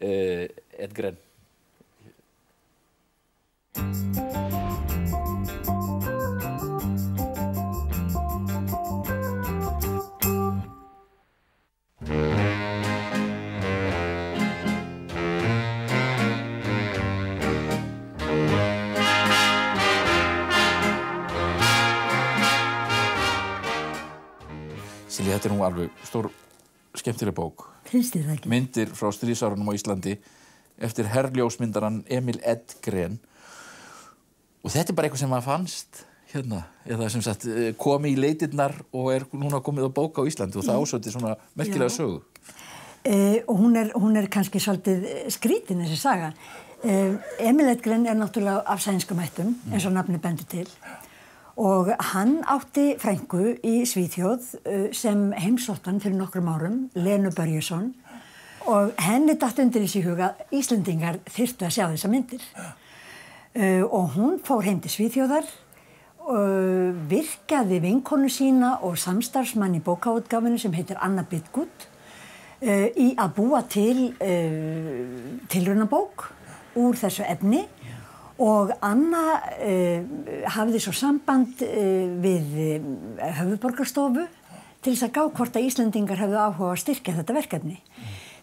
Edgren. Silja, þetta nú alveg stór skemmtileg bók. Finnst þér það ekki? Myndir frá stríðsárunum á Íslandi eftir herljósmyndarann Emil Edgren. Og þetta bara eitthvað sem maður fannst hérna, eða sem sagt kom í leitirnar og núna komið á bók á Íslandi og það ásöndi svona merkilega sögu. Og hún kannski svolítið skrítin þessi saga. Emil Edgren náttúrulega af sænskum ættum, eins og nafnið bendir til. Og hann átti frænku í Svíþjóð sem heimsótti hann fyrir nokkrum árum, Lenu Börjesson, og henni datt undir í sig huga að Íslendingar þyrftu að sjá þessa myndir. Og hún fór heim til Svíþjóðar, virkaði vinkonu sína og samstarfsmann í bókaútgáfunni sem heitir Anna Bidgut í að búa til tilraunabók úr þessu efni. Og Anna hafði svo samband við höfuðborgarstofu til þess að gá hvort að Íslendingar hefðu áhuga að styrkja þetta verkefni.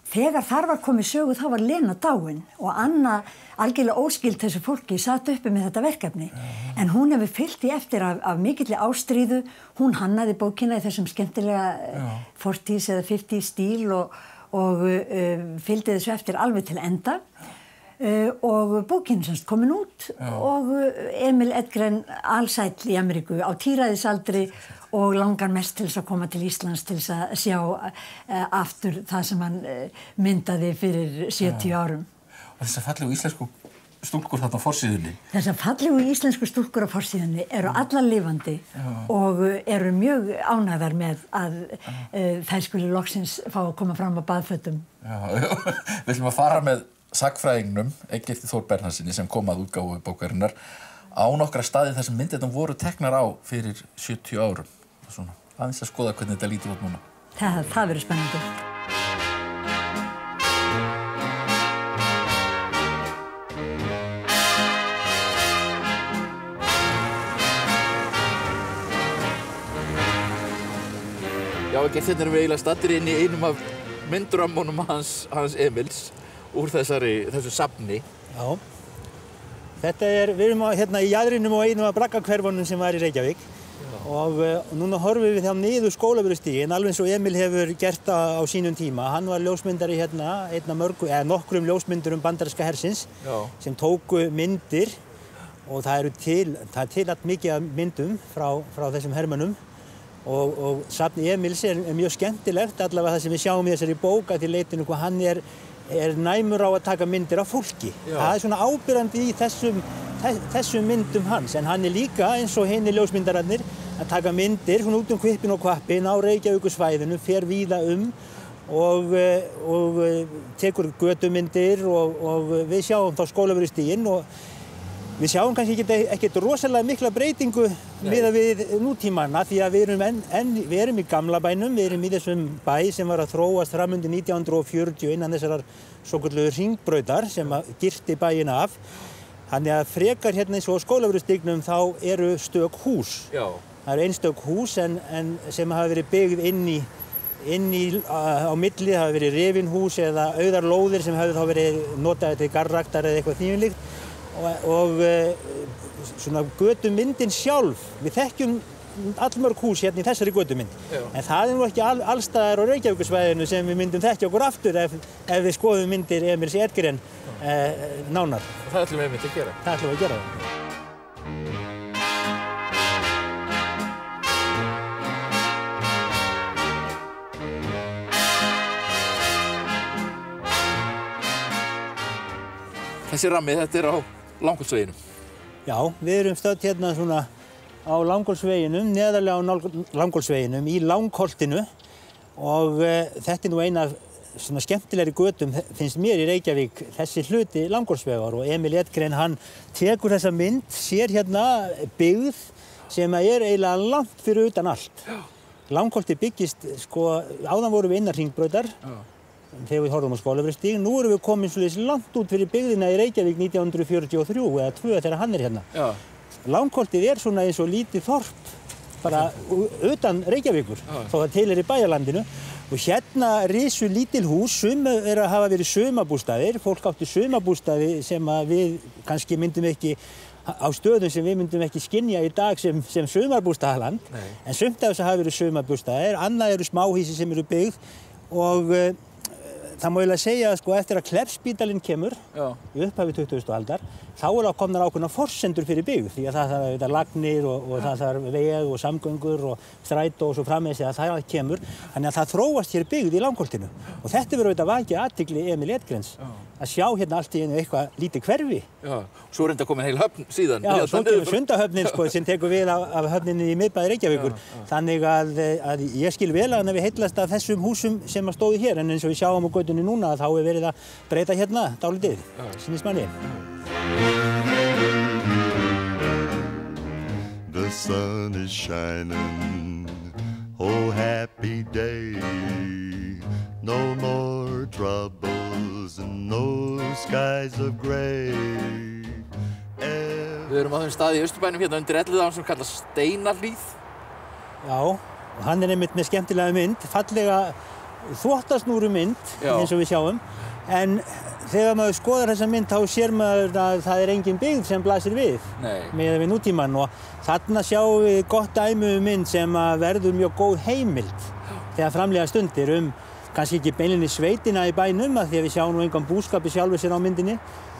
Þegar þar var komið sögu þá var Lena dáin og Anna algjörlega óskild þessu fólki satt uppi með þetta verkefni. En hún hefur fylgt í eftir af mikilli ástríðu. Hún hannaði bókina í þessum skemmtilega 40s eða 50s stíl og fylgdi þessu eftir alveg til enda. Og bókin semst komin út og Emil Edgren alsæll í Ameríku á tíræðisaldri og langar mest til þess að koma til Íslands til þess að sjá aftur það sem hann myndaði fyrir 70 árum. Og þessar fallegu íslensku stúlkur þarna á forsíðunni. Þessar fallegu íslensku stúlkur á forsíðunni eru allar lifandi og eru mjög ánægðar með að þær skuli loksins fá að koma fram á baðfötum. Við ætlum að fara með sagnfræðingnum Eggerti Þór Bernharðssyni sem kom að útgáfu bókarinnar á nokkra staði þar sem myndirnar voru teknar á fyrir 70 árum. Svona, aðeins að skoða hvernig þetta lítur út núna. Það verður spennandi. Já, Eggert, þetta erum við eiginlega staddir inn í einum af myndrammunum hans Emils úr þessu safni. Já. Við erum hérna í jaðrinum og einum af braggahverfunum sem var í Reykjavík. Og núna horfum við þá niður Skólavörðustíginn, alveg eins og Emil hefur gert á sínum tíma. Hann var ljósmyndari hérna, nokkrum ljósmyndurum bandaríska hersins sem tóku myndir og það er til allt mikið af myndum frá þessum hermönnum. Og safn Emils mjög skemmtilegt, allavega það sem við sjáum í þessari bók að því leytinu hvað hann er næmur á að taka myndir af fólki. Það er svona ábyrrandi í þessum myndum hans, en hann er líka eins og hinir ljósmyndararnir að taka myndir svona út Hvippinn og Hvappinn á Reykjavíkursvæðinu, fer víða og tekur götumyndir og við sjáum þá Skólavörðustíginn og við sjáum kannski ekkert rosalega mikla breytingu miðað við nútímana því að við erum í gamla bænum, við erum í þessum bæ sem var að þróast fram undir 1940 innan þessarar svokölluðu hringbrautar sem girti bæinn af. Þannig að frekar hérna eins og á Skólavörðustígnum þá eru stök hús. Já. Það eru einstök hús en sem hafa verið byggð inn í á milli, það hafa verið rifin hús eða auðar lóðir sem hafa þá verið notaðir til garðræktar eða eitthvað þvíumlíkt. Og svona götumyndin sjálf, við þekkjum allmörg hús hérna í þessari götumynd. En það er nú ekki allstaðar á Reykjavíkursvæðinu sem við myndum þekkja okkur aftur ef við skoðum myndir Emils Edgren nánar. Og það ætlum við einmitt að gera. Það ætlum við að gera. Þessi rammi, þetta er á Langholtsveginum. Já, við erum stödd hérna svona á Langholtsveginum, neðarlega á Langholtsveginum, í Langholtinu og þetta er nú eina af svona skemmtilegri götum, finnst mér í Reykjavík, þessi hluti Langholtsvegar og Emil Edgren, hann tekur þessa mynd, sér hérna byggð sem er eiginlega langt fyrir utan allt. Langholti byggist, áðan vorum við innan hringbrautar, þegar við horfum á Skólavörðustíg. Nú erum við komin svolítið langt út fyrir byggðina í Reykjavík 1943 eða 2 þegar hann hérna. Já. Langholtið svona eins og lítið þorp, bara utan Reykjavíkur, þó það til í bæjarlandinu. Og hérna risu lítil hús, sum hafa verið sumarbústaðir, fólk átti sumarbústaði sem að við kannski myndum ekki á stöðum sem við myndum ekki skynja í dag sem sumarbústaðaland. En sumt af þess að hafa verið sumarbústaðir, annað eru smáhýsi sem eru byggð og það má eiginlega segja að sko eftir að Kleppsspítalinn kemur í upphafi 20. aldar, þá eru komnar ákveðnar forsendur fyrir byggð því að það þarf lagnir og það þarf veg og samgöngur og strætó og svo framvegis að það kemur. Þannig að það þróast hér byggð í Langholtinu. Og þetta verður auðvitað vakið athygli Emil Edgrens að sjá hérna allt í einu eitthvað lítið hverfi. Já, svo er enda komin heil höfn síðan. Já, svo kemur Sundahöfnin sko sem tekur við af höfninni í miðbæ Reykjavíkur. Þannig að ég skil vel að hann hafi heillast af þessum húsum sem að stóðu hér en eins og við sjáum á götunni núna þá er verið að breyta hérna dálítið, sýnist manni. The sun is shining, oh happy day, no more troubles and no skies of grey. Við erum á þeim stað í Austurbænum hérna undir Elliðaám sem kallast Steinahlíð. Já, og hann er einmitt með skemmtilega mynd, fallega þvottasnúru mynd eins og við sjáum. En þegar maður skoðar þessa mynd þá sér maður að það er engin byggð sem blasir við með nútímann og þarna sjáum við gott dæmi mynd sem verður mjög góð heimild þegar framlega stundir kannski ekki beinlinni sveitina í bænum að því að við sjáum nú engan búskap í sjálfu sér á myndinni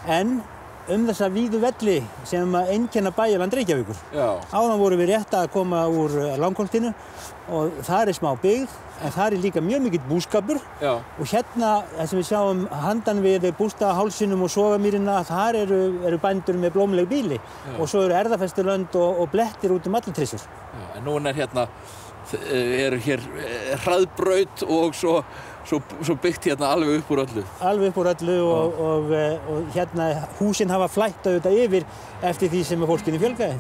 en þessa víðu velli sem einkenna bæjarland Reykjavíkur. Áðan vorum við rétt að koma úr Langholtinu og þar er smá byggð en þar er líka mjög mikill búskapur og hérna það sem við sjáum handan við Bústaðahálsinum og Sogamýrina þar eru bændur með blómleg býli og svo eru erðafestulönd og blettir út allar trissur. En núna hérna hér hraðbraut og svo byggt hérna alveg upp úr öllu. Alveg upp úr öllu og hérna húsin hafa flætt auðvitað yfir eftir því sem fólkinu fjölgaði.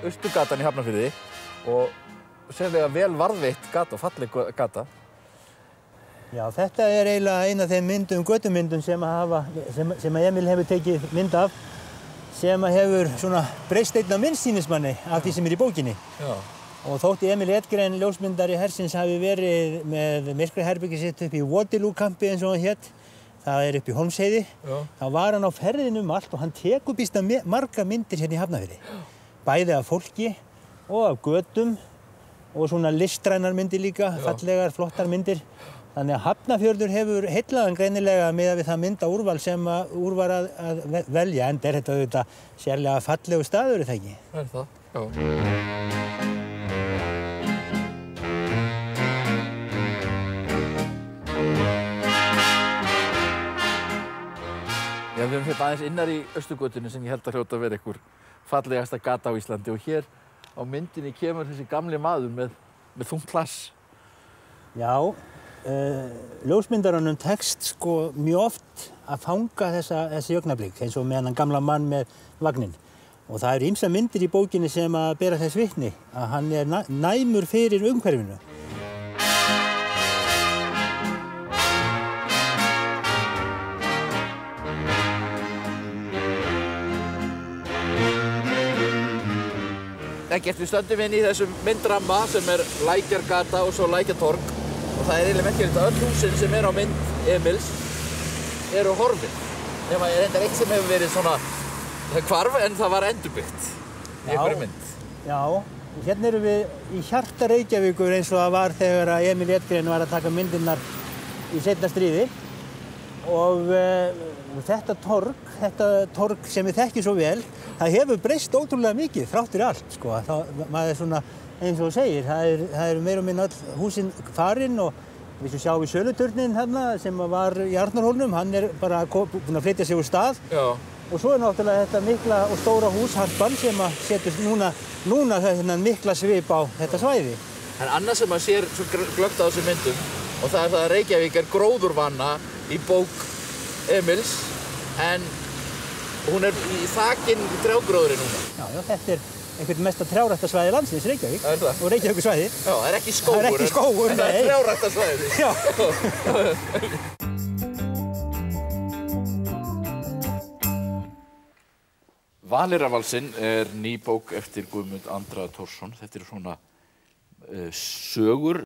Austurgatan í Hafnarfirði og sérlega vel varðveitt gata og falleg gata. Já, þetta er eiginlega ein af þeim götumyndum sem Emil hefur tekið mynd af sem hefur svona breyst einn af sýnismanni af því sem er í bókinni. Og þótti Emil Edgren ljósmyndari hersins hafi verið með myrkraherbergið sitt upp í Waterloo-kampi eins og hann hét. Það er upp í Hólmsheiði. Þá var hann á ferðinni allt og hann tekur býsna marga myndir hérna í Hafnarfirði. Bæði af fólki og af götum og svona listrænar myndir líka, fallegar, flottar myndir. Þannig að Hafnarfjörður hefur heillaðan greinilega miðað við það myndaúrval sem úr var að velja, enda er þetta auðvitað sérlega fallegu staður, er það ekki? Er það, já. Já, við erum hérna aðeins innar í Austurgötunni sem ég held að hljóta að vera einhver fallegasta gata á Íslandi og hér á myndinni kemur þessi gamli maður með þungt hlass. Já, ljósmyndaranum tekst sko mjög oft að fanga þessi augnablik eins og með hann gamla mann með vagninn. Og það eru ýmsar myndir í bókinni sem að bera þess vitni að hann er næmur fyrir umhverfinu. Við stöndum inn í þessum myndramma sem er Lækjargata og svo Lækjartorg og það er eiginlega merkilegt að öll húsin sem er á mynd Emils eru horfin. Nema er enda eitt sem hefur verið svona hvarf en það var endurbyggt í einhverju mynd. Já, hérna erum við í hjarta Reykjavíkur eins og það var þegar Emil Edgren var að taka myndirnar í seinna stríði og þetta torg sem við þekkjum svo vel, það hefur breyst ótrúlega mikið þrátt fyrir allt, sko. Maður er svona, eins og þú segir, það eru meira og minna öll húsin farin og við sjáum við söluturnin hérna sem var í Arnarhólnum, hann er bara búinn að flytja sig úr stað. Já. Og svo er náttúrulega þetta mikla og stóra hús Harpan sem að setur núna þennan mikla svip á þetta svæði. En annað sem maður sér svo glöggt á þessum myndum og það er það að Reykjavík er gróðurvana í bók Emils, en hún er í þakin trjágróðri núna. Já, þetta er einhvern mesta trjáræktarsvæði landsins, Reykjavík. Það er það. Og Reykjavíkursvæði. Já, það er ekki skógur. Það er ekki skógur, en það er trjáræktarsvæði. Já. Valeravalsinn er ný bók eftir Guðmund Andra Thorsson. Þetta eru svona sögur